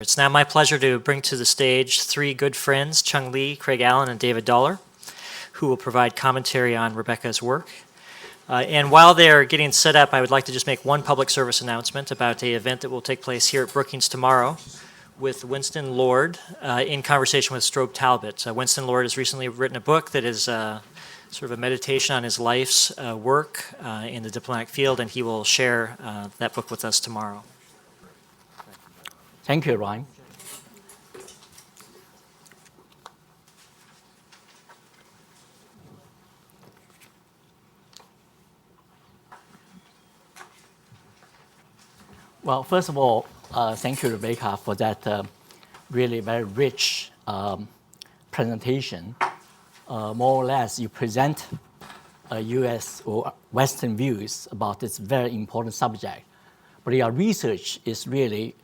It's now my pleasure to bring to the stage three good friends, Chung Lee, Craig Allen, and David Dollar, who will provide commentary on Rebecca's work. And while they're getting set up, I would like to just make one public service announcement about an event that will take place here at Brookings tomorrow with Winston Lord in conversation with Strobe Talbot. Winston Lord has recently written a book that is sort of a meditation on his life's work in the diplomatic field, and he will share that book with us tomorrow. Thank you, Ryan. Well, first of all, thank you, Rebecca, for that really very rich presentation. More or less, you present U.S. or Western views about this very important subject. But your research is really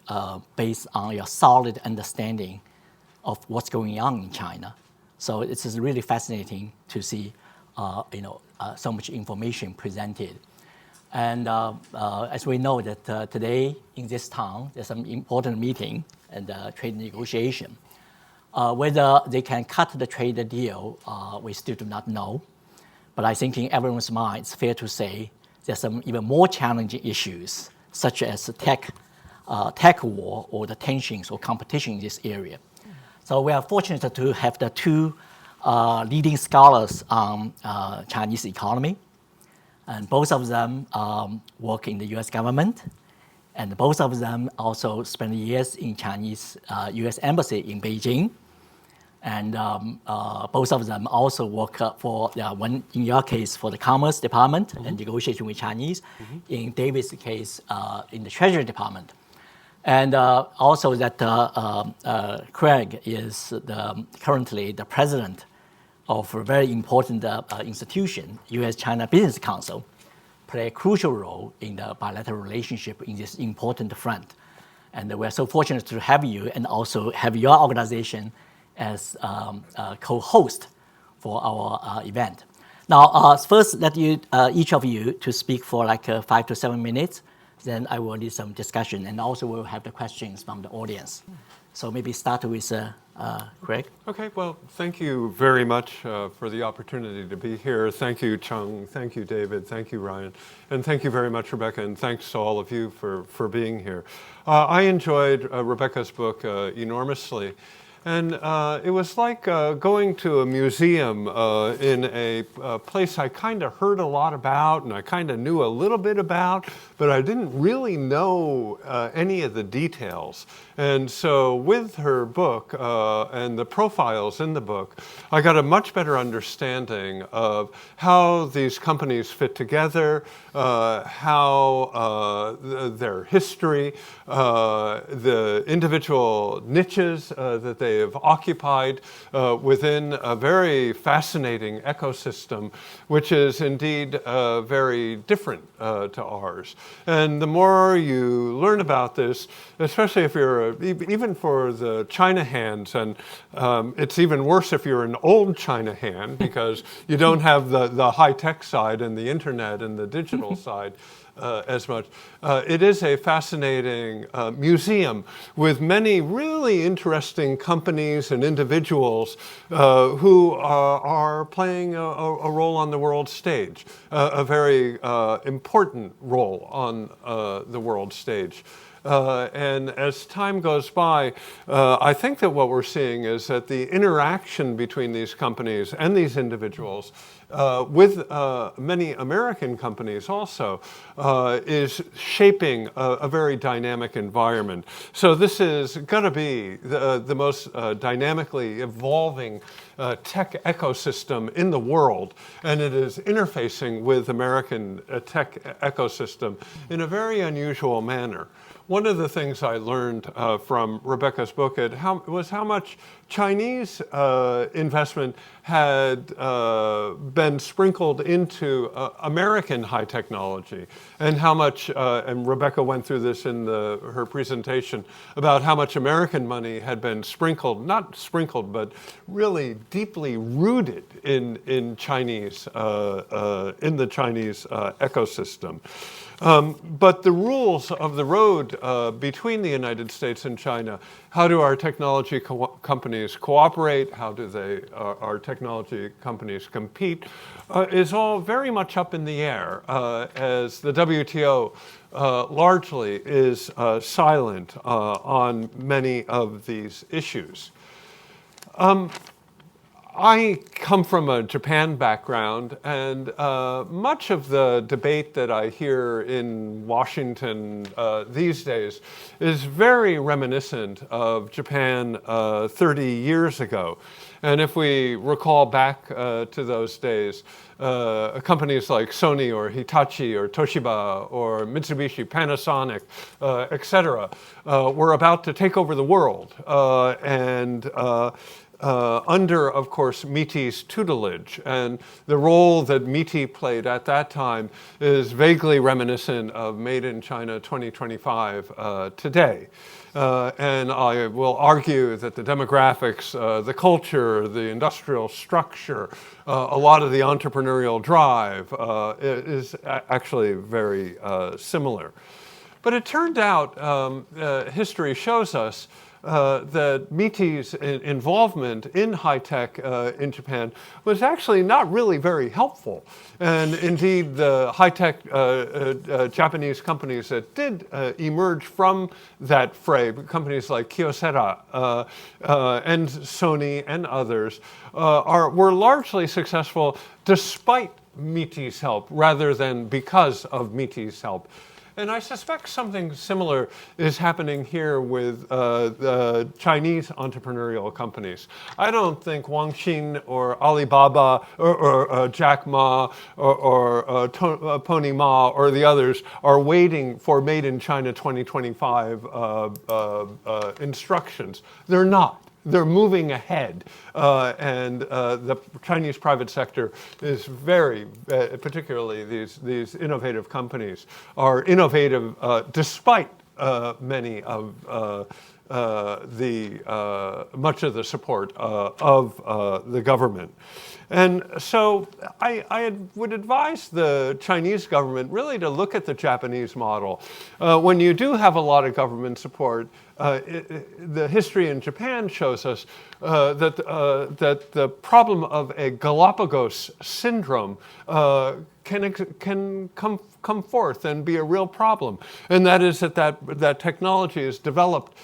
based on your solid understanding of what's going on in China. So it's just really fascinating to see, so much information presented. And as we know that today in this town, there's some important meeting and trade negotiation. Whether they can cut the trade deal, we still do not know. But I think in everyone's mind, it's fair to say there's some even more challenging issues, such as the tech war or the tensions or competition in this area. So we are fortunate to have the two leading scholars on Chinese economy. And both of them work in the U.S. government. And both of them also spent years in Chinese U.S. embassy in Beijing. And both of them also work for, one in your case, for the Commerce Department and negotiation with Chinese. In David's case, in the Treasury Department. And also that Craig is currently the president of a very important institution, U.S.-China Business Council, play a crucial role in the bilateral relationship in this important front. And we're so fortunate to have you and also have your organization as co-host for our event. Now, first, let you each of you to speak for like 5 to 7 minutes. Then I will need some discussion, and also we'll have the questions from the audience. So maybe start with Craig. Okay, well, thank you very much for the opportunity to be here. Thank you, Chung. Thank you, David. Thank you, Ryan. And thank you very much, Rebecca, and thanks to all of you for being here. I enjoyed Rebecca's book enormously. And it was like going to a museum in a place I kind of heard a lot about and I kind of knew a little bit about, but I didn't really know any of the details. And so with her book and the profiles in the book, I got a much better understanding of how these companies fit together, how their history, the individual niches that they have occupied within a very fascinating ecosystem, which is indeed very different to ours. And the more you learn about this, especially if you're, even for the China hands, and it's even worse if you're an old China hand because you don't have the high-tech side and the internet and the digital side as much. It is a fascinating museum with many really interesting companies and individuals who are playing a role on the world stage, a very important role on the world stage. And as time goes by, I think that what we're seeing is that the interaction between these companies and these individuals with many American companies also is shaping a very dynamic environment. So this is going to be the most dynamically evolving tech ecosystem in the world, and it is interfacing with American tech ecosystem in a very unusual manner. One of the things I learned from Rebecca's book was how much Chinese investment had been sprinkled into American high technology, and how much, and Rebecca went through this in her presentation, about how much American money had been sprinkled, not sprinkled, but really deeply rooted in the Chinese ecosystem. But the rules of the road between the United States and China, how do our technology companies cooperate? How do our technology companies compete? Is all very much up in the air, as the WTO largely is silent on many of these issues. I come from a Japan background, and much of the debate that I hear in Washington these days is very reminiscent of Japan 30 years ago. And if we recall back to those days, companies like Sony or Hitachi or Toshiba or Mitsubishi, Panasonic, et cetera, were about to take over the world. Under, of course, MITI's tutelage. And the role that MITI played at that time is vaguely reminiscent of Made in China 2025 today. And I will argue that the demographics, the culture, the industrial structure, a lot of the entrepreneurial drive is actually very similar. But it turned out, history shows us, that MITI's involvement in high-tech in Japan was actually not really very helpful. And indeed, the high-tech Japanese companies that did emerge from that fray, companies like Kyocera and Sony and others, were largely successful despite MITI's help rather than because of MITI's help. And I suspect something similar is happening here with the Chinese entrepreneurial companies. I don't think Wang Xin or Alibaba or Jack Ma or Pony Ma or the others are waiting for Made in China 2025 instructions. They're not. They're moving ahead, and the Chinese private sector is very, particularly these innovative companies, are innovative despite many of much of the support of the government. And so I would advise the Chinese government really to look at the Japanese model. When you do have a lot of government support, the history in Japan shows us that the problem of a Galapagos syndrome can come forth and be a real problem. And that is that technology is developed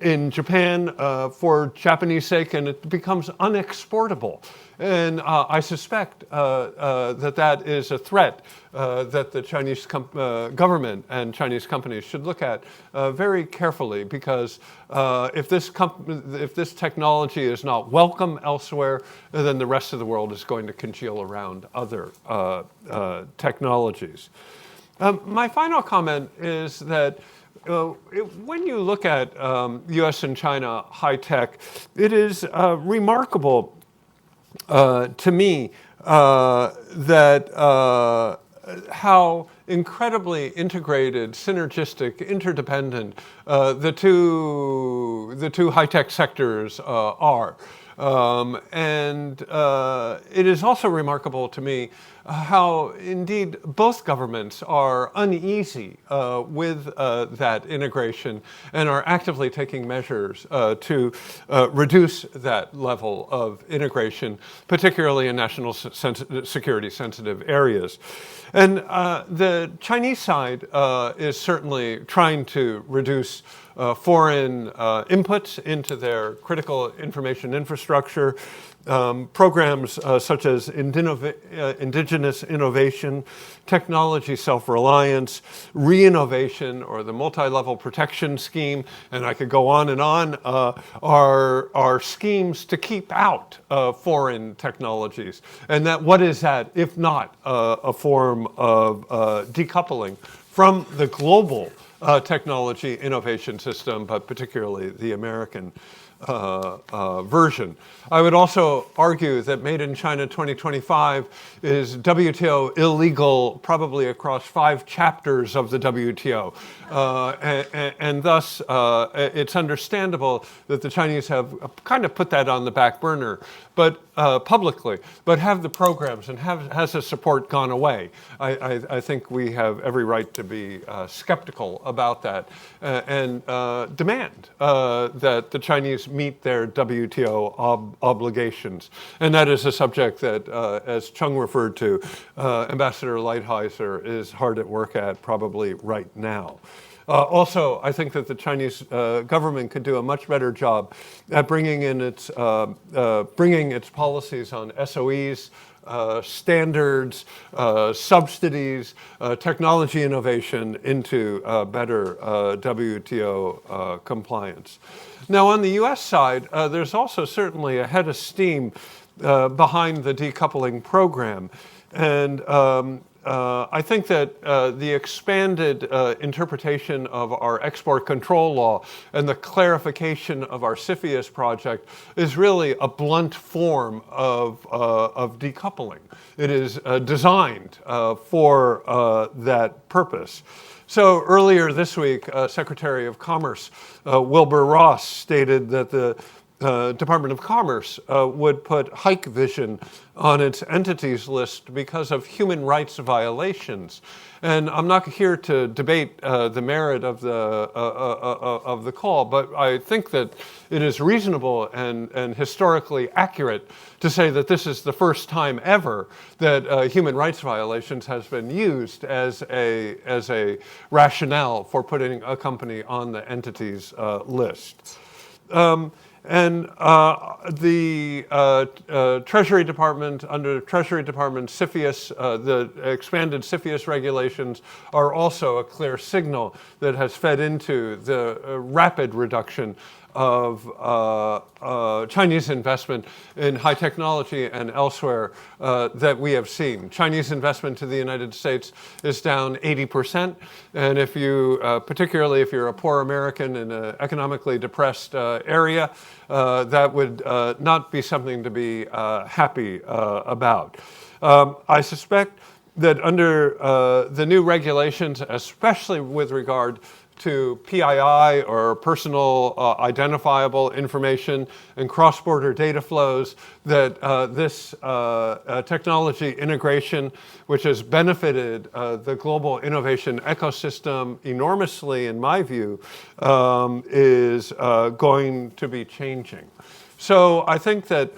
in Japan for Japanese sake, and it becomes unexportable. And I suspect that is a threat that the Chinese government and Chinese companies should look at very carefully, because if this technology is not welcome elsewhere, then the rest of the world is going to congeal around other technologies. My final comment is that when you look at U.S. and China high tech, it is remarkable to me that how incredibly integrated, synergistic, interdependent the two high-tech sectors are. And it is also remarkable to me how indeed both governments are uneasy with that integration and are actively taking measures to reduce that level of integration, particularly in national security sensitive areas. And the Chinese side is certainly trying to reduce foreign inputs into their critical information infrastructure. Programs such as indigenous innovation, technology self-reliance, re-innovation, or the multi-level protection scheme, and I could go on and on, are schemes to keep out foreign technologies. And what is that if not a form of decoupling from the global technology innovation system, but particularly the American version. I would also argue that Made in China 2025 is WTO illegal probably across 5 chapters of the WTO. And thus, it's understandable that the Chinese have kind of put that on the back burner, but publicly, but have the programs and has the support gone away? I think we have every right to be skeptical about that and demand that the Chinese meet their WTO obligations. And that is a subject that, as Chung referred to, Ambassador Lighthizer is hard at work at probably right now. Also, I think that the Chinese government could do a much better job at bringing its policies on SOEs, standards, subsidies, technology innovation into better WTO compliance. Now, on the U.S. side, there's also certainly a head of steam behind the decoupling program. And I think that the expanded interpretation of our export control law and the clarification of our CFIUS project is really a blunt form of decoupling. It is designed for that purpose. So earlier this week, Secretary of Commerce Wilbur Ross stated that the Department of Commerce would put Hikvision on its entities list because of human rights violations. And I'm not here to debate the merit of the call, but I think that it is reasonable and historically accurate to say that this is the first time ever that human rights violations has been used as a rationale for putting a company on the entities list. And the Treasury Department, under Treasury Department CFIUS, the expanded CFIUS regulations are also a clear signal that has fed into the rapid reduction of Chinese investment in high technology and elsewhere that we have seen. Chinese investment to the United States is down 80%. And if you, particularly if you're a poor American in an economically depressed area, that would not be something to be happy about. I suspect that under the new regulations, especially with regard to PII or personal identifiable information and cross-border data flows, that this technology integration, which has benefited the global innovation ecosystem enormously, in my view, is going to be changing. So I think that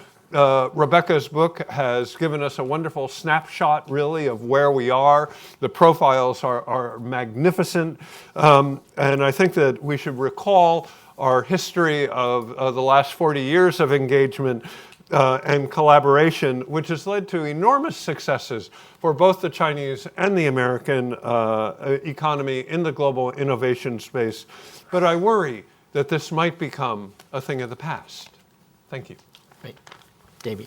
Rebecca's book has given us a wonderful snapshot, really, of where we are. The profiles are magnificent. And I think that we should recall our history of the last 40 years of engagement and collaboration, which has led to enormous successes for both the Chinese and the American economy in the global innovation space. But I worry that this might become a thing of the past. Thank you. Great. David.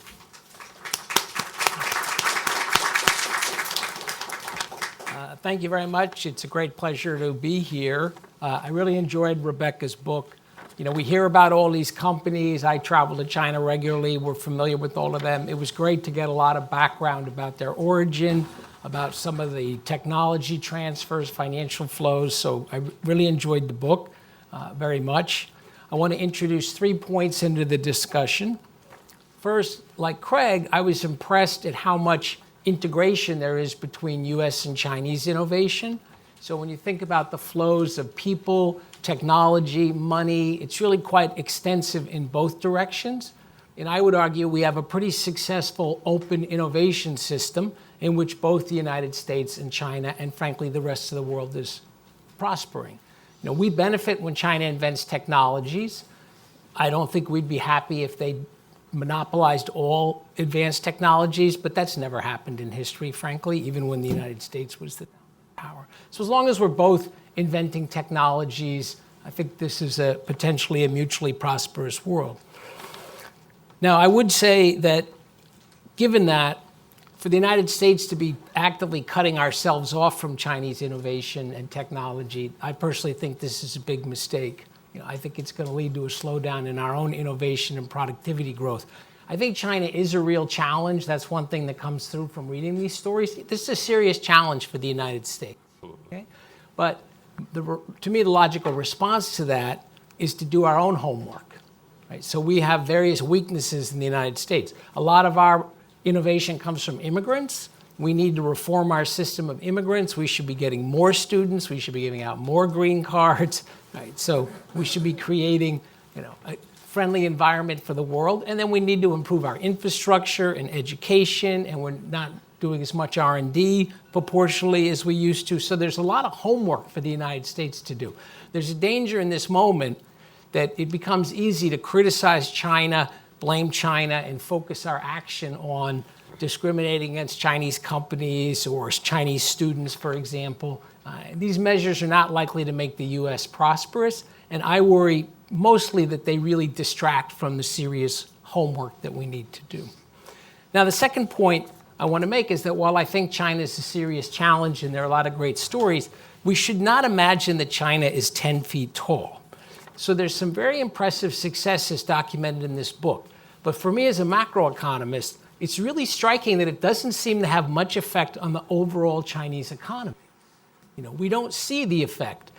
Thank you very much. It's a great pleasure to be here. I really enjoyed Rebecca's book. You know, we hear about all these companies. I travel to China regularly. We're familiar with all of them. It was great to get a lot of background about their origin, about some of the technology transfers, financial flows. So I really enjoyed the book very much. I want to introduce 3 points into the discussion. First, like Craig, I was impressed at how much integration there is between US and Chinese innovation. So when you think about the flows of people, technology, money, it's really quite extensive in both directions. And I would argue we have a pretty successful open innovation system in which both the United States and China, and frankly, the rest of the world is prospering. You know, we benefit when China invents technologies. I don't think we'd be happy if they monopolized all advanced technologies, but that's never happened in history, frankly, even when the United States was the power. So as long as we're both inventing technologies, I think this is potentially a mutually prosperous world. Now, I would say that given that, for the United States to be actively cutting ourselves off from Chinese innovation and technology, I personally think this is a big mistake. I think it's going to lead to a slowdown in our own innovation and productivity growth. I think China is a real challenge. That's one thing that comes through from reading these stories. This is a serious challenge for the United States. Okay? But to me, the logical response to that is to do our own homework. Right? So we have various weaknesses in the United States. A lot of our innovation comes from immigrants. We need to reform our system of immigrants. We should be getting more students. We should be giving out more green cards. Right? So we should be creating, a friendly environment for the world. And then we need to improve our infrastructure and education. And we're not doing as much R&D proportionally as we used to. So there's a lot of homework for the United States to do. There's a danger in this moment that it becomes easy to criticize China, blame China, and focus our action on discriminating against Chinese companies or Chinese students, for example. These measures are not likely to make the U.S. prosperous, and I worry mostly that they really distract from the serious homework that we need to do. Now, the second point I want to make is that while I think China is a serious challenge and there are a lot of great stories, we should not imagine that China is 10 feet tall. So there's some very impressive successes documented in this book. But for me as a macroeconomist, it's really striking that it doesn't seem to have much effect on the overall Chinese economy. We don't see the effect.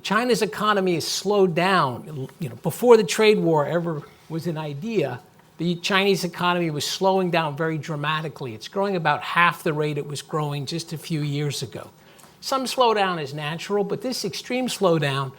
China's economy has slowed down. Before the trade war ever was an idea, the Chinese economy was slowing down very dramatically. It's growing about half the rate it was growing just a few years ago. Some slowdown is natural, but this extreme slowdown,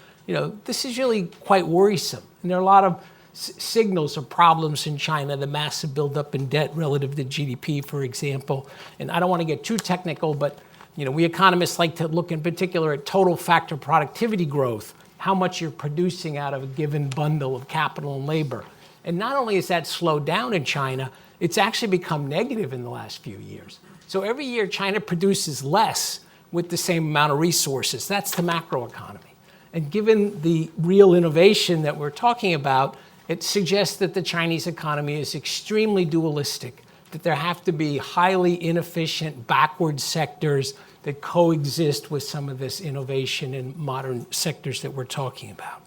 this is really quite worrisome. And there are a lot of signals of problems in China, the massive buildup in debt relative to GDP, for example. And I don't want to get too technical, but we economists like to look in particular at total factor productivity growth, how much you're producing out of a given bundle of capital and labor. And not only has that slowed down in China, it's actually become negative in the last few years. So every year China produces less with the same amount of resources. That's the macroeconomy. And given the real innovation that we're talking about, it suggests that the Chinese economy is extremely dualistic, that there have to be highly inefficient, backward sectors that coexist with some of this innovation in modern sectors that we're talking about.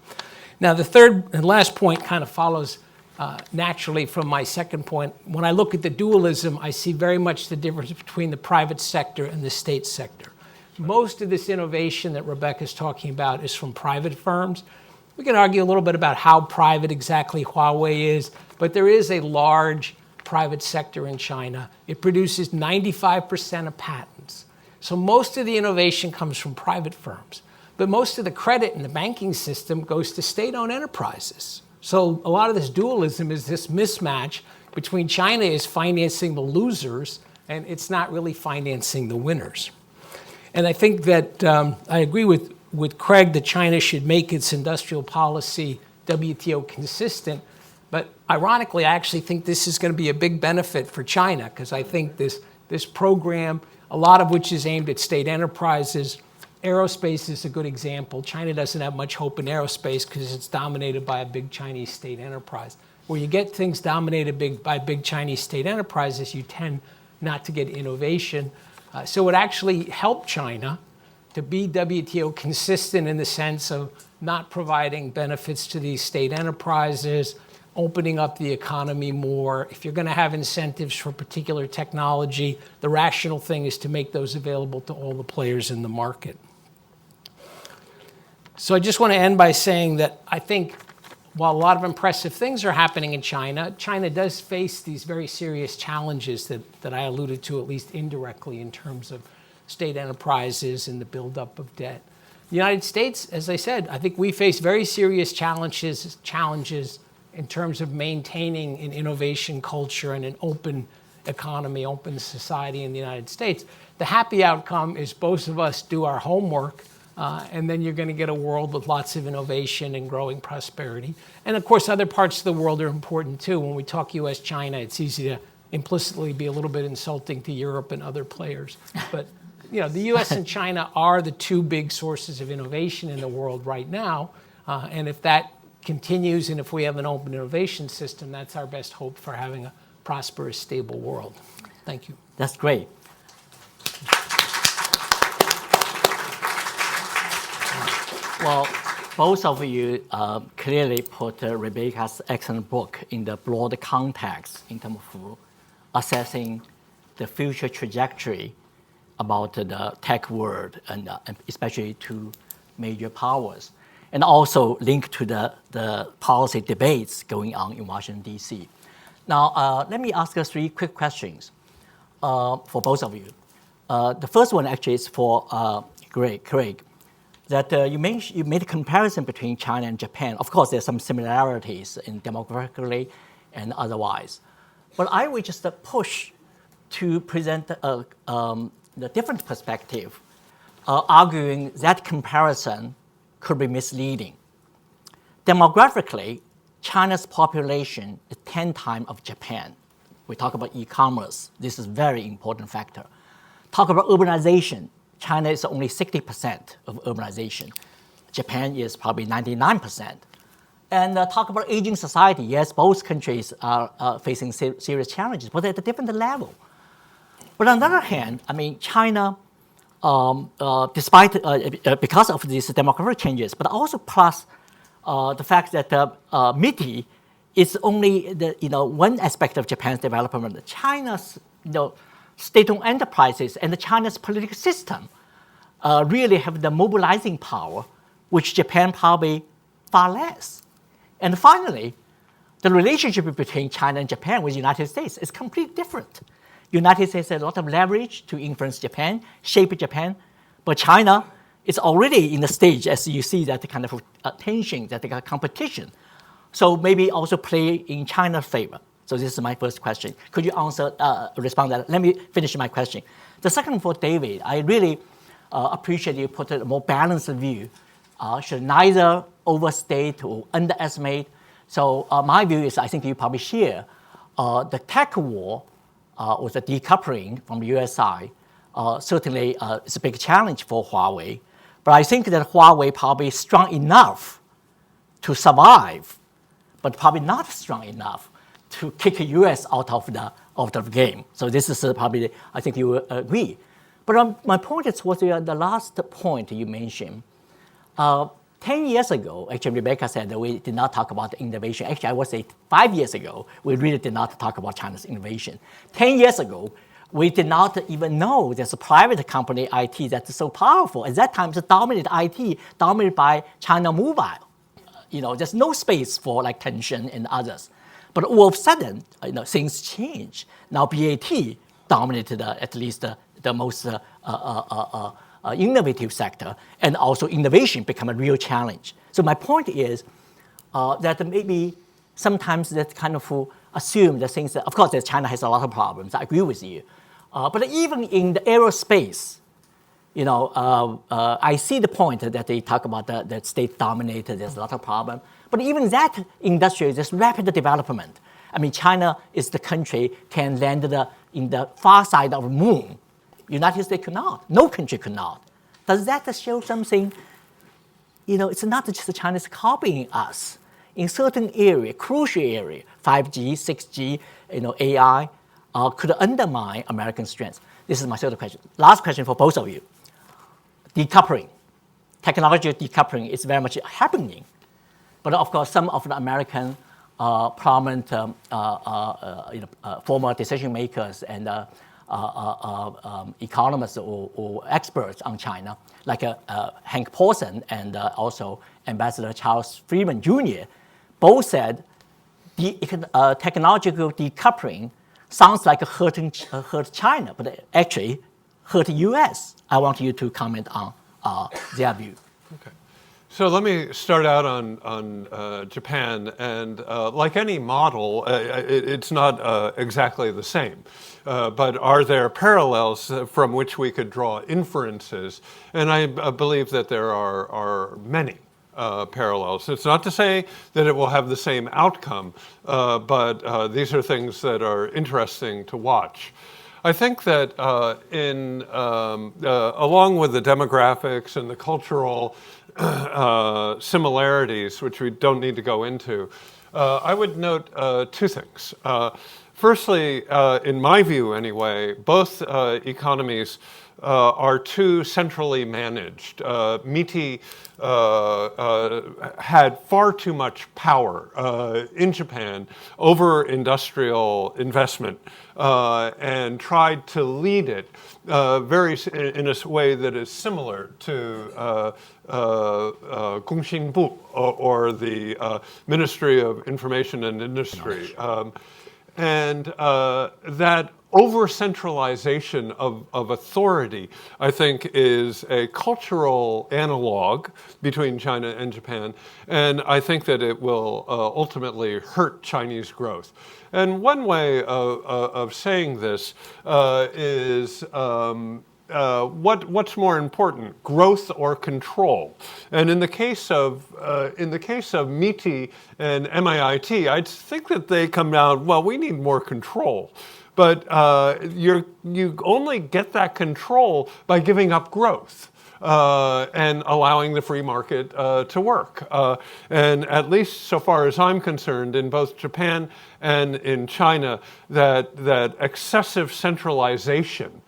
Now, the third and last point kind of follows naturally from my second point. When I look at the dualism, I see very much the difference between the private sector and the state sector. Most of this innovation that Rebecca's talking about is from private firms. We can argue a little bit about how private exactly Huawei is, but there is a large private sector in China. It produces 95% of patents. So most of the innovation comes from private firms, but most of the credit in the banking system goes to state-owned enterprises. So a lot of this dualism is this mismatch between China is financing the losers and it's not really financing the winners. And I think that I agree with Craig that China should make its industrial policy WTO consistent. But ironically, I actually think this is going to be a big benefit for China because I think this program, a lot of which is aimed at state enterprises, aerospace is a good example. China doesn't have much hope in aerospace because it's dominated by a big Chinese state enterprise. Where you get things dominated by big Chinese state enterprises, you tend not to get innovation. So it actually helped China to be WTO consistent in the sense of not providing benefits to these state enterprises, opening up the economy more. If you're going to have incentives for particular technology, the rational thing is to make those available to all the players in the market. So I just want to end by saying that I think while a lot of impressive things are happening in China, China does face these very serious challenges that I alluded to, at least indirectly, in terms of state enterprises and the buildup of debt. The United States, as I said, I think we face very serious challenges in terms of maintaining an innovation culture and an open economy, open society in the United States. The happy outcome is both of us do our homework, and then you're going to get a world with lots of innovation and growing prosperity. And of course, other parts of the world are important too. When we talk US-China, it's easy to implicitly be a little bit insulting to Europe and other players. But the US and China are the two big sources of innovation in the world right now. And if that continues and if we have an open innovation system, that's our best hope for having a prosperous, stable world. Thank you. That's great. Well, both of you clearly put Rebecca's excellent book in the broad context in terms of assessing the future trajectory about the tech world and especially to major powers, and also linked to the policy debates going on in Washington, D.C. Now, let me ask you 3 quick questions for both of you. The first one actually is for Craig. That you made a comparison between China and Japan. Of course, there's some similarities in demographically and otherwise. But I would just push to present the different perspective, arguing that comparison could be misleading. Demographically, China's population is 10 times of Japan. We talk about e-commerce. This is a very important factor. Talk about urbanization. China is only 60% of urbanization. Japan is probably 99%. And talk about aging society. Yes, both countries are facing serious challenges, but at a different level. But on the other hand, I mean, China, despite because of these demographic changes, but also plus the fact that MITI is only one aspect of Japan's development. China's state-owned enterprises and China's political system really have the mobilizing power, which Japan probably far less. And finally, the relationship between China and Japan with the United States is completely different. United States has a lot of leverage to influence Japan, shape Japan, but China is already in the stage, as you see, that kind of tension, that competition. So maybe also play in China's favor. So this is my first question. Could you respond to that? Let me finish my question. The second for David, I really appreciate you put a more balanced view. Should neither overstate or underestimate. So my view is, I think you probably share, the tech war with the decoupling from the US side certainly is a big challenge for Huawei. But I think that Huawei probably is strong enough to survive, but probably not strong enough to kick the US out of the game. So this is probably, I think you agree. But my point is was the last point you mentioned. 10 years ago, actually Rebecca said that we did not talk about innovation. Actually, I would say 5 years ago, we really did not talk about China's innovation. 10 years ago, we did not even know there's a private company, IT, that's so powerful. At that time, it's dominated IT, dominated by China Mobile. There's no space for like Tencent and others. But all of a sudden, things change. Now BAT dominated at least the most innovative sector, and also innovation become a real challenge. So my point is that maybe sometimes that kind of assume the things that, of course, that China has a lot of problems. I agree with you. But even in the aerospace, I see the point that they talk about that state dominated, there's a lot of problem. But even that industry, this rapid development, I mean, China is the country can land in the far side of the moon. United States could not. No country could not. Does that show something? It's not just China is copying us. In certain area, crucial area, 5G, 6G, AI, could undermine American strengths. This is my third question. Last question for both of you. Decoupling. Technology decoupling is very much happening. But of course, some of the American prominent former decision makers and economists or experts on China, like Hank Paulson and also Ambassador Charles Friedman Jr., both said technological decoupling sounds like hurt China, but actually hurt the U.S. I want you to comment on their view. Okay. So let me start out on Japan, and like any model, it's not exactly the same. But are there parallels from which we could draw inferences? And I believe that there are many parallels. It's not to say that it will have the same outcome, but these are things that are interesting to watch. I think that along with the demographics and the cultural similarities, which we don't need to go into, I would note 2 things. Firstly, in my view anyway, both economies are too centrally managed. MITI had far too much power in Japan over industrial investment and tried to lead it in a way that is similar to Gongxinbu or the Ministry of Information and Industry. And that over-centralization of authority, I think, is a cultural analog between China and Japan, and I think that it will ultimately hurt Chinese growth. And one way of saying this is what's more important, growth or control? And in the case of MITI and MIIT, I think that they come down, well, we need more control. But you only get that control by giving up growth and allowing the free market to work. And at least so far as I'm concerned, in both Japan and in China, that excessive centralization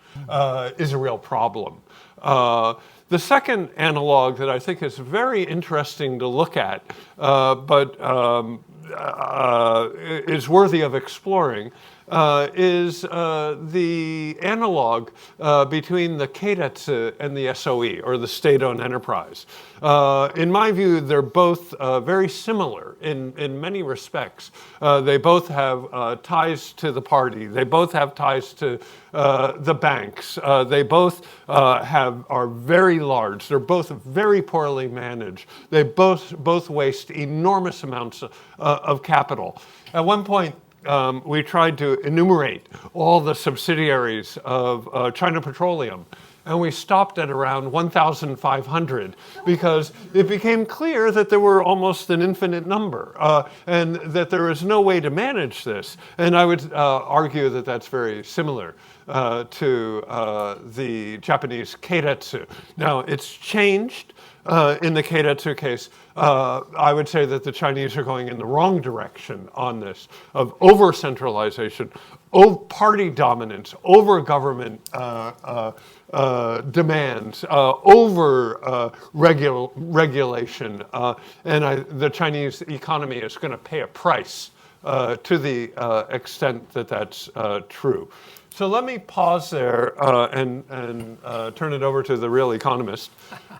is a real problem. The second analog that I think is very interesting to look at, but is worthy of exploring, is the analog between the keiretsu and the SOE, or the state-owned enterprise. In my view, they're both very similar in many respects. They both have ties to the party. They both have ties to the banks. They both are very large. They're both very poorly managed. They both waste enormous amounts of capital. At one point, we tried to enumerate all the subsidiaries of China Petroleum, and we stopped at around 1,500 because it became clear that there were almost an infinite number and that there is no way to manage this. And I would argue that that's very similar to the Japanese keiretsu. Now, it's changed. In the keiretsu case, I would say that the Chinese are going in the wrong direction on this, of over-centralization, party dominance, over government demands, over regulation, and the Chinese economy is going to pay a price to the extent that that's true. So let me pause there and turn it over to the real economist,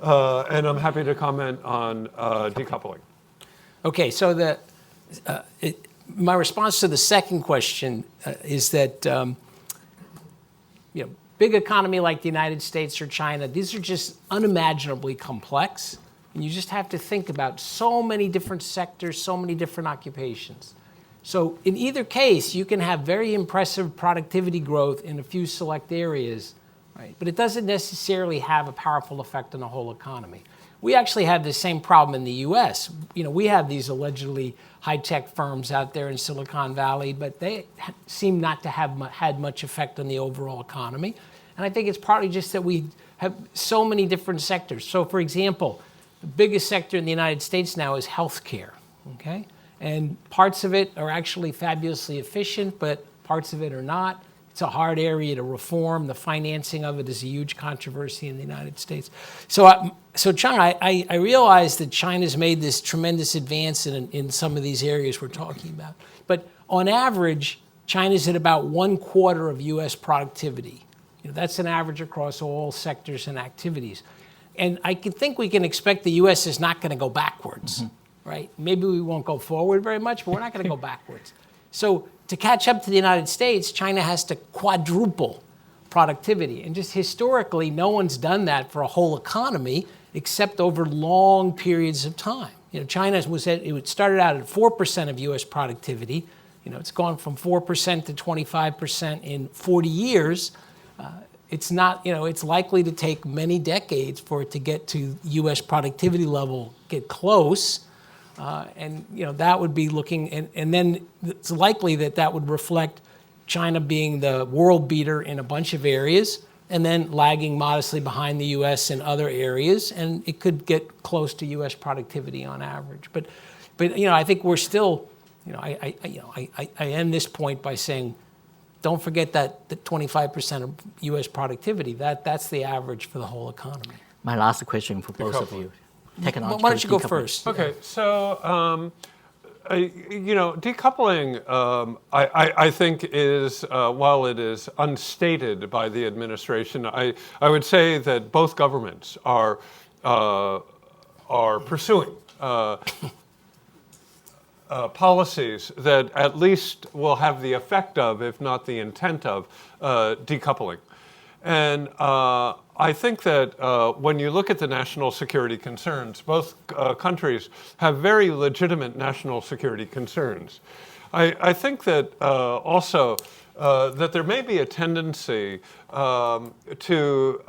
and I'm happy to comment on decoupling. Okay, so my response to the second question is that big economy like the United States or China, these are just unimaginably complex, and you just have to think about so many different sectors, so many different occupations. So in either case, you can have very impressive productivity growth in a few select areas, right? But it doesn't necessarily have a powerful effect on the whole economy. We actually have the same problem in the US. We have these allegedly high-tech firms out there in Silicon Valley, but they seem not to have had much effect on the overall economy. And I think it's partly just that we have so many different sectors. So for example, the biggest sector in the United States now is healthcare, okay? And parts of it are actually fabulously efficient, but parts of it are not. It's a hard area to reform. The financing of it is a huge controversy in the United States. So China, I realize that China's made this tremendous advance in some of these areas we're talking about. But on average, China's at about 1/4 of U.S. productivity. That's an average across all sectors and activities. And I think we can expect the U.S. is not going to go backwards. Mm-hmm. Right? Maybe we won't go forward very much, but we're not going to go backwards. So to catch up to the United States, China has to quadruple productivity. And just historically, no one's done that for a whole economy except over long periods of time. China it started out at 4% of U.S. productivity. It's gone from 4% to 25% in 40 years. It's not, it's likely to take many decades for it to get to U.S. productivity level, get close. And that would be looking, and then it's likely that would reflect China being the world beater in a bunch of areas, and then lagging modestly behind the U.S. in other areas, and it could get close to U.S. productivity on average. But I think we're still, I end this point by saying don't forget that the 25% of U.S. productivity, that's the average for the whole economy. My last question for both of you. Technological Why don't you go decoupling. first? Okay, so decoupling, I think is while it is unstated by the administration, I would say that both governments are pursuing policies that at least will have the effect of, if not the intent of, decoupling. And I think that when you look at the national security concerns, both countries have very legitimate national security concerns. I think that also that there may be a tendency to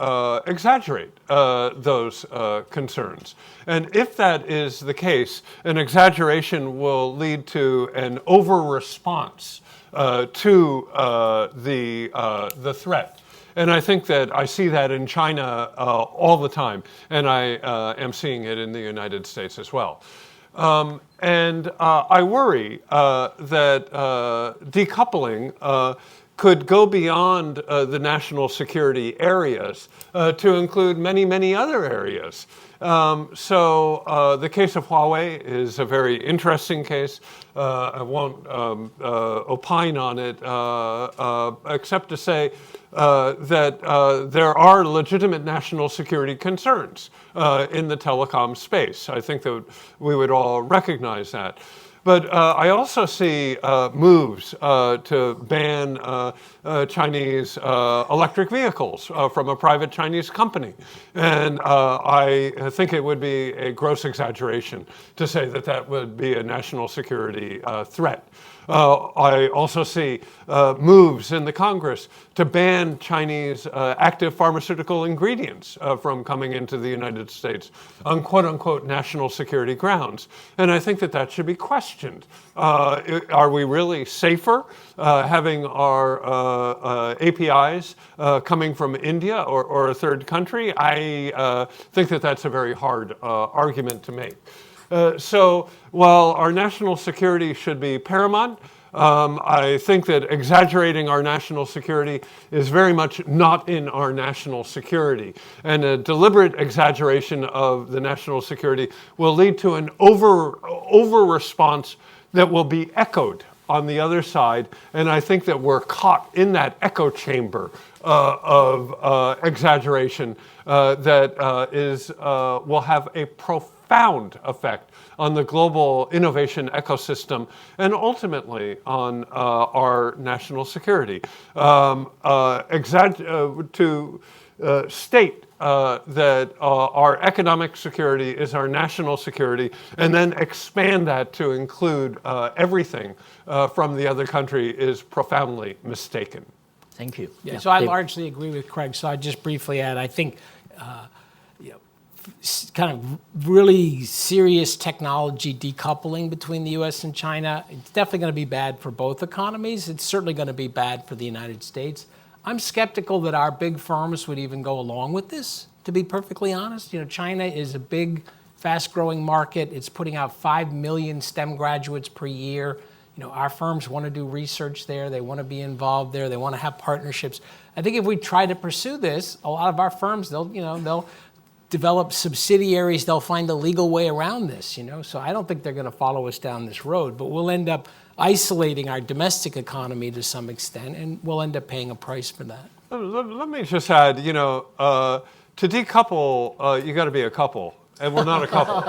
exaggerate those concerns. And if that is the case, an exaggeration will lead to an over-response to the threat. And I think that I see that in China all the time, and I am seeing it in the United States as well. And I worry that decoupling could go beyond the national security areas to include many, many other areas. So the case of Huawei is a very interesting case. I won't opine on it, except to say that there are legitimate national security concerns in the telecom space. I think that we would all recognize that. But I also see moves to ban Chinese electric vehicles from a private Chinese company. And I think it would be a gross exaggeration to say that that would be a national security threat. I also see moves in the Congress to ban Chinese active pharmaceutical ingredients from coming into the United States on quote-unquote national security grounds. And I think that that should be questioned. Are we really safer having our APIs coming from India or a third country? I think that that's a very hard argument to make. So while our national security should be paramount, I think that exaggerating our national security is very much not in our national security. And a deliberate exaggeration of the national security will lead to an over response that will be echoed on the other side. And I think that we're caught in that echo chamber of exaggeration that will have a profound effect on the global innovation ecosystem and ultimately on our national security. To state that our economic security is our national security and then expand that to include everything from the other country is profoundly mistaken. Thank you. Yeah, so I largely agree with Craig. So I'd just briefly add, I think kind of really serious technology decoupling between the U.S. and China, it's definitely going to be bad for both economies. It's certainly going to be bad for the United States. I'm skeptical that our big firms would even go along with this, to be perfectly honest. China is a big, fast-growing market. It's putting out 5 million STEM graduates per year. Our firms want to do research there. They want to be involved there. They want to have partnerships. I think if we try to pursue this, a lot of our firms, they'll develop subsidiaries. They'll find a legal way around this. So I don't think they're going to follow us down this road. But we'll end up isolating our domestic economy to some extent, and we'll end up paying a price for that. Let me just add, to decouple, you got to be a couple, and we're not a couple.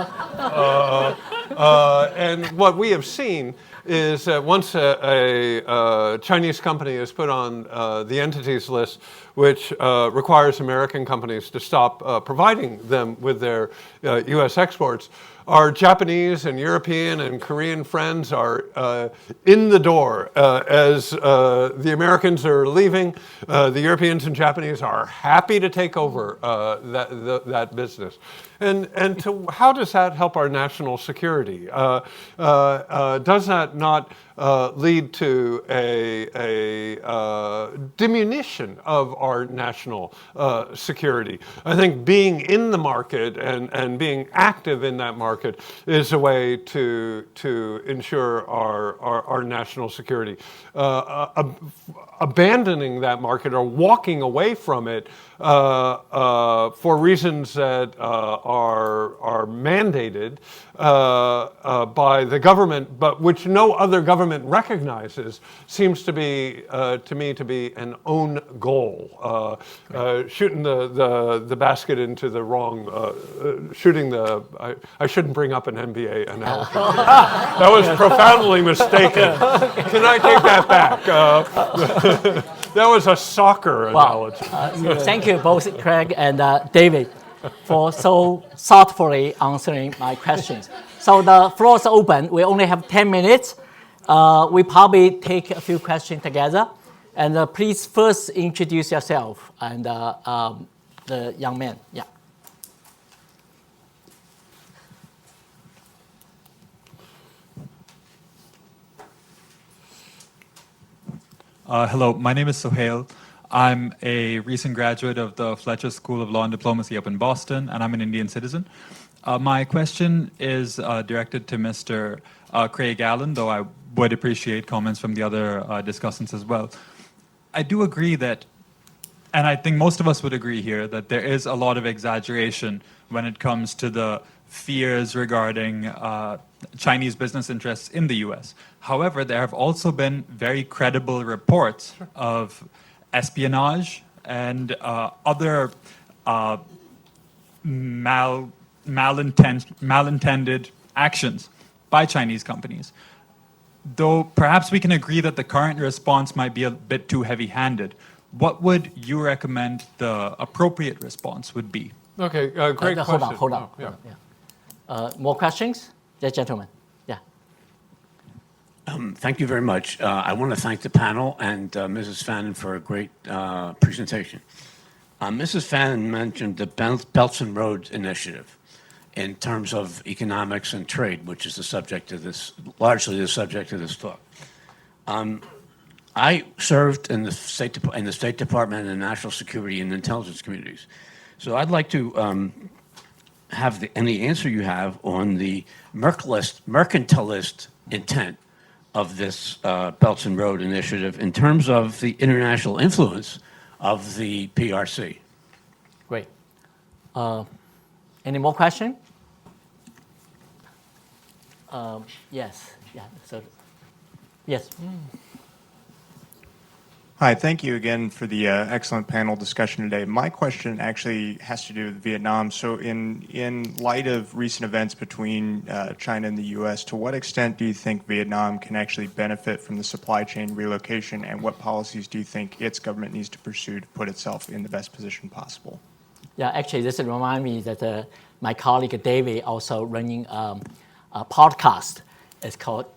And what we have seen is that once a Chinese company is put on the entities list, which requires American companies to stop providing them with their U.S. exports, our Japanese and European and Korean friends are in the door as the Americans are leaving. The Europeans and Japanese are happy to take over that business. And how does that help our national security? Does that not lead to a diminution of our national security. I think being in the market and being active in that market is a way to ensure our national security. Abandoning that market or walking away from it for reasons that are mandated by the government, but which no other government recognizes, seems to be, to me, to be an own goal. Shooting the basket into the wrong, I shouldn't bring up an NBA analogy. That was profoundly mistaken. Can I take that back? That was a soccer analogy. Thank you both, Craig and David, for so thoughtfully answering my questions. So the floor is open. We only have 10 minutes. We probably take a few questions together. And please first introduce yourself and the young man. Yeah. Hello, my name is Sohail. I'm a recent graduate of the Fletcher School of Law and Diplomacy up in Boston, and I'm an Indian citizen. My question is directed to Mr. Craig Allen, though I would appreciate comments from the other discussants as well. I do agree that, and I think most of us would agree here, that there is a lot of exaggeration when it comes to the fears regarding Chinese business interests in the US. However, there have also been very credible reports of espionage and other malintended actions by Chinese companies. Though perhaps we can agree that the current response might be a bit too heavy-handed, what would you recommend the appropriate response would be? Okay, great question. Hold on. More questions? The gentleman. Yeah. Thank you very much. I want to thank the panel and Mrs. Fannin for a great presentation. Mrs. Fannin mentioned the Belts and Roads Initiative in terms of economics and trade, which is the subject of this, largely the subject of this talk. I served in the State Department and the National Security and Intelligence communities. So I'd like to have any answer you have on the mercantilist intent of this Belts and Road Initiative in terms of the international influence of the PRC. Great. Any more questions? Yes. Yeah. So, yes. Hi, thank you again for the excellent panel discussion today. My question actually has to do with Vietnam. So in light of recent events between China and the U.S., to what extent do you think Vietnam can actually benefit from the supply chain relocation, and what policies do you think its government needs to pursue to put itself in the best position possible? Yeah, actually, this reminds me that my colleague David also running a podcast. It's called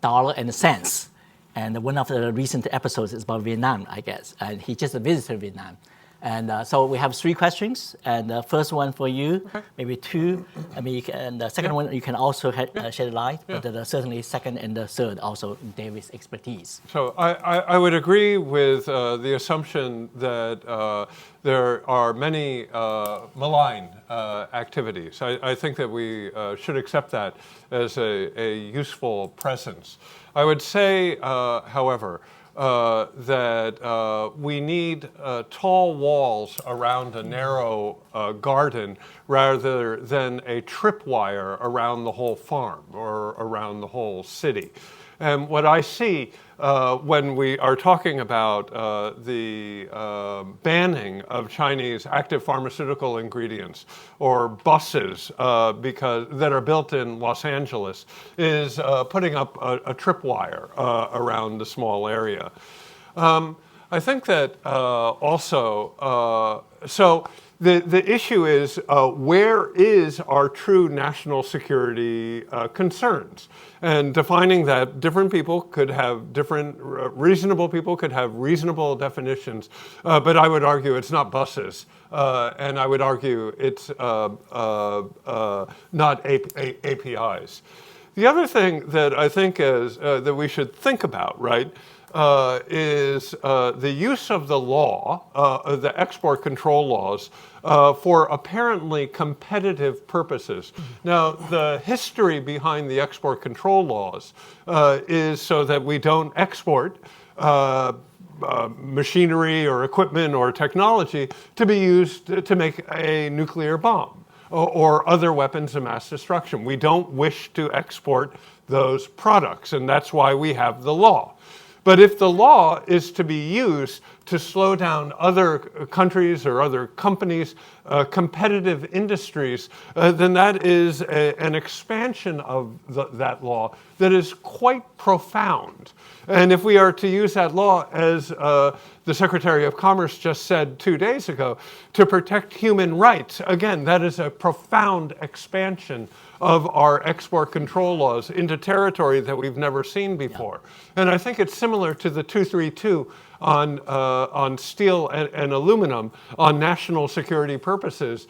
Dollar and Cents. And one of the recent episodes is about Vietnam, I guess. And he just visited Vietnam. And so we have 3 questions. And the first one for you, maybe 2. I mean, and the second one, you can also shed light. But certainly second and the third, also David's expertise. So I would agree with the assumption that there are many malign activities. I think that we should accept that as a useful presence. I would say, however, that we need tall walls around a narrow garden rather than a tripwire around the whole farm or around the whole city. And what I see when we are talking about the banning of Chinese active pharmaceutical ingredients or buses that are built in Los Angeles is putting up a tripwire around the small area. I think that also, so the issue is where is our true national security concerns? And defining that different people could have different, reasonable people could have reasonable definitions, but I would argue it's not buses, and I would argue it's not APIs. The other thing that I think is that we should think about, right, is the use of the law, the export control laws, for apparently competitive purposes. Now, the history behind the export control laws is so that we don't export machinery or equipment or technology to be used to make a nuclear bomb or other weapons of mass destruction. We don't wish to export those products, and that's why we have the law. But if the law is to be used to slow down other countries or other companies' competitive industries, then that is an expansion of that law that is quite profound. And if we are to use that law, as the Secretary of Commerce just said 2 days ago, to protect human rights, again, that is a profound expansion of our export control laws into territory that we've never seen before. And I think it's similar to the 232 on steel and aluminum on national security purposes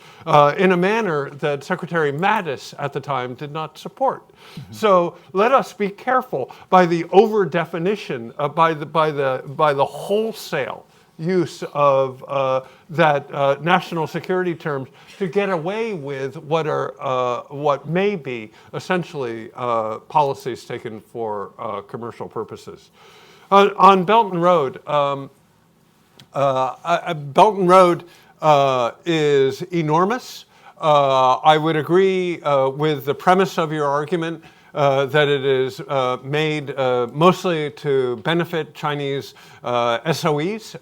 in a manner that Secretary Mattis at the time did not support. So let us be careful by the over definition, by the wholesale use of that national security terms to get away with what may be essentially policies taken for commercial purposes. On Belt and Road, Belt and Road is enormous. I would agree with the premise of your argument that it is made mostly to benefit Chinese SOEs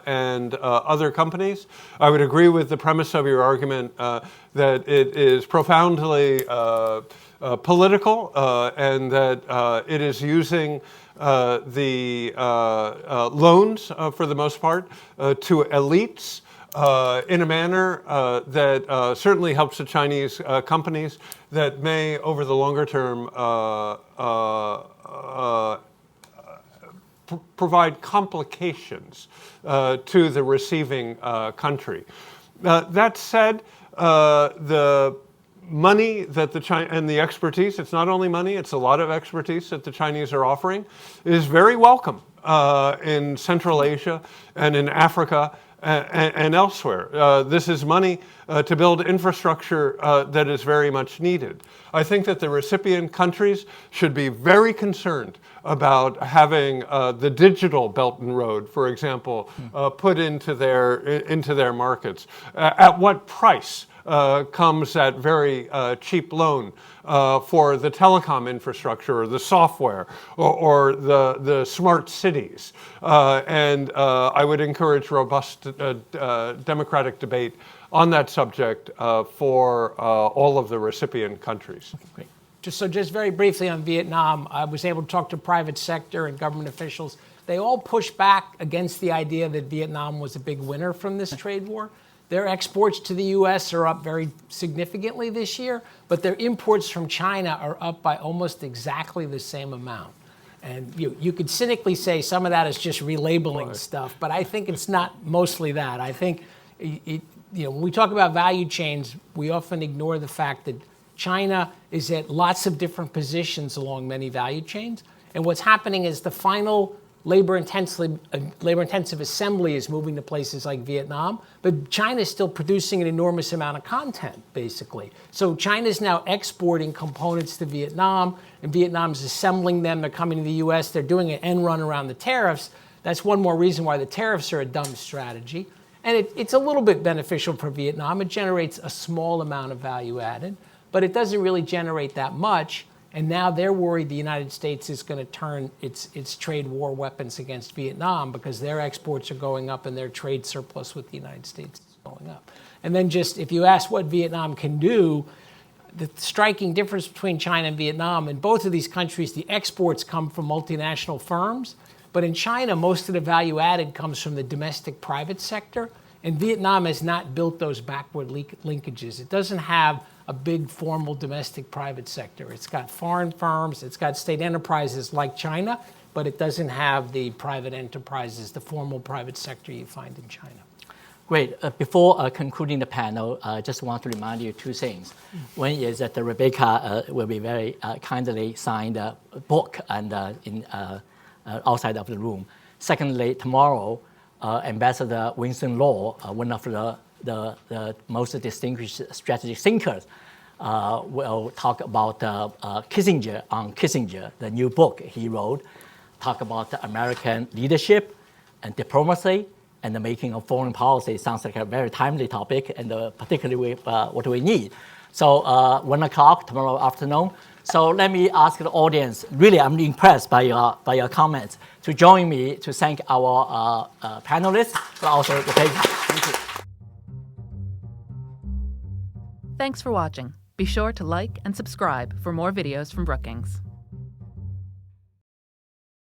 and other companies. I would agree with the premise of your argument that it is profoundly political and that it is using the loans, for the most part, to elites in a manner that certainly helps the Chinese companies that may, over the longer term, provide complications to the receiving country. That said, the money that and the expertise, it's not only money, it's a lot of expertise that the Chinese are offering, is very welcome in Central Asia and in Africa and elsewhere. This is money to build infrastructure that is very much needed. I think that the recipient countries should be very concerned about having the digital Belt and Road, for example, put into their markets. At what price comes that very cheap loan for the telecom infrastructure or the software or the smart cities. And I would encourage robust democratic debate on that subject for all of the recipient countries. Great. Just very briefly on Vietnam, I was able to talk to private sector and government officials. They all push back against the idea that Vietnam was a big winner from this trade war. Their exports to the U.S. are up very significantly this year, but their imports from China are up by almost exactly the same amount. And you could cynically say some of that is just relabeling stuff, but I think it's not mostly that. I think when we talk about value chains, we often ignore the fact that China is at lots of different positions along many value chains. And what's happening is the final labor-intensive assembly is moving to places like Vietnam, but China is still producing an enormous amount of content, basically. So China is now exporting components to Vietnam, and Vietnam's assembling them. They're coming to the U.S. They're doing an end run around the tariffs. That's one more reason why the tariffs are a dumb strategy. And it's a little bit beneficial for Vietnam. It generates a small amount of value added, but it doesn't really generate that much. And now they're worried the United States is going to turn its trade war weapons against Vietnam because their exports are going up and their trade surplus with the United States is going up. And then just if you ask what Vietnam can do, the striking difference between China and Vietnam, in both of these countries, the exports come from multinational firms. But in China, most of the value added comes from the domestic private sector. And Vietnam has not built those backward linkages. It doesn't have a big formal domestic private sector. It's got foreign firms, it's got state enterprises like China, but it doesn't have the private enterprises, the formal private sector you find in China. Great. Before concluding the panel, I just want to remind you two things. One is that Rebecca will be very kindly signed a book and outside of the room. Secondly, tomorrow, Ambassador Winston Law, one of the most distinguished strategic thinkers, will talk about Kissinger on Kissinger, the new book he wrote, talk about the American leadership and diplomacy and the making of foreign policy. Sounds like a very timely topic, and particularly what we need. So 1 o'clock tomorrow afternoon. So let me ask the audience, really I'm impressed by your comments, to join me to thank our panelists, but also the paper. Thank you. Thanks for watching. Be sure to like and subscribe for more videos from Brookings.